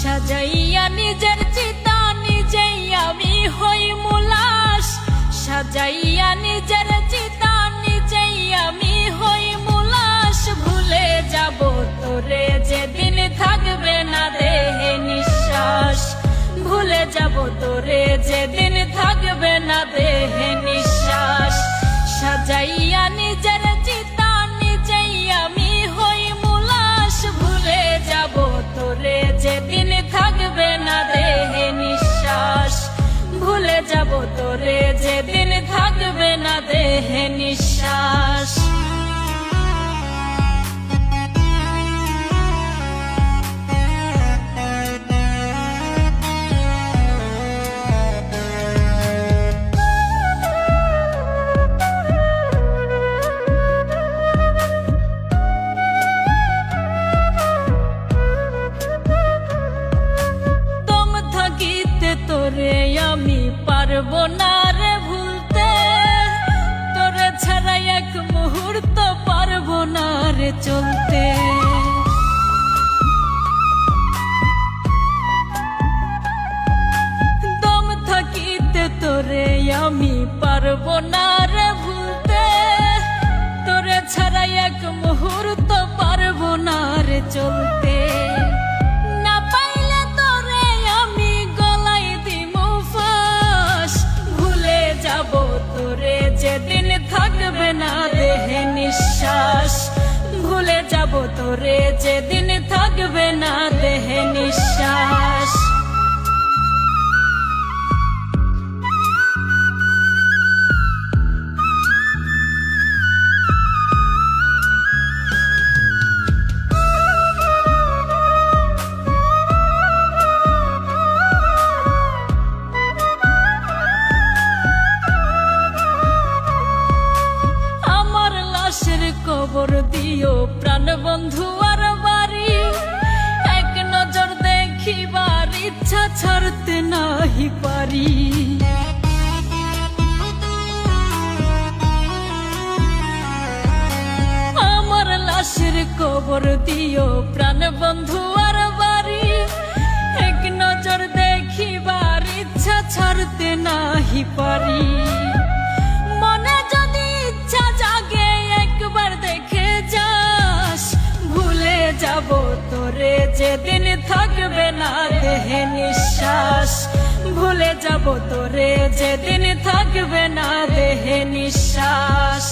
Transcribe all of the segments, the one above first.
সাজাইয়া নিজের চিতা নিজেই আমি হই মুলাস, সাজাইয়া নিজের চিতা নিজেই আমি হই মুলাস। ভুলে যাব তোরে যেদিন থাকবে না দেহে নিঃশ্বাস, ভুলে যাব তোরে যেদিন থাকবে না দেহে নিঃশ্বাস। সাজাইয়া নিজের চিতা নিজেই আমি হই মুলাস, ভুলে যাব তোরে যেদিন থাকবে না দেহে নিঃশ্বাস, ভুলে যাব তোরে যেদিন থাকবে না দেহে নিঃশ্বাস। তোরে আমি পারবো না রে ভুলতে, তোরে ছাড়া এক মুহূর্ত পারবো না রে চলতে। দম থাকিতে তোরে আমি পারবো না রে ভুলতে, তোরে ছাড়া এক মুহূর্ত পারবো না রে চলতে। যেদিন থাকবে না দেহে নিঃশ্বাস, ভুলে যাব তোরে যেদিন থাকবে না দেহে নিঃশ্বাস। কবর দিও প্রাণ বন্ধু আর বাড়ি, এক নজর দেখিবার ইচ্ছা ছাড়তে নাহি পারি। আমার লাশের কবর দিও প্রাণ বন্ধু আর বাড়ি, এক নজর দেখিবার ইচ্ছা ছাড়তে নাহি পারি। মনে যদি ইচ্ছা জাগে একবার দেখে যাস, ভুলে যাব তোরে যেদিন থাকবে না দেহে নিঃশ্বাস, ভুলে যাব তোরে যেদিন থাকবে না দেহে নিঃশ্বাস।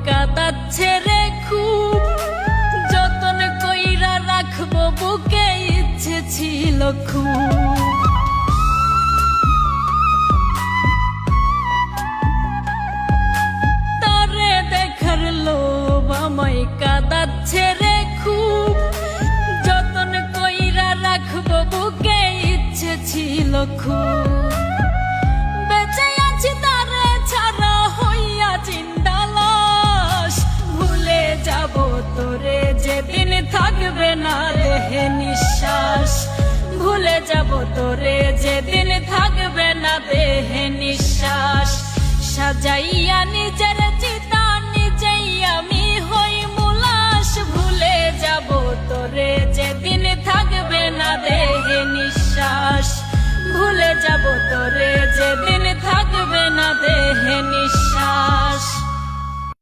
কাঁদাচ্ছে রে খুব, যতন কইরা রাখবো বুকে ইচ্ছে ছিল খুব। তারে দেখার লোভ আমায় কাঁদাচ্ছে রে খুব, যতন কইরা রাখবো বুকে ইচ্ছে ছিল খুব। বেঁচে আছি তারে ছাড়া হইয়া জিন্দা লাশ, ভুলে যাব তোরে যেদিন থাকবে না দেহে নিঃশ্বাস, ভুলে যাব তোরে যেদিন থাকবে না দেহে নিঃশ্বাস।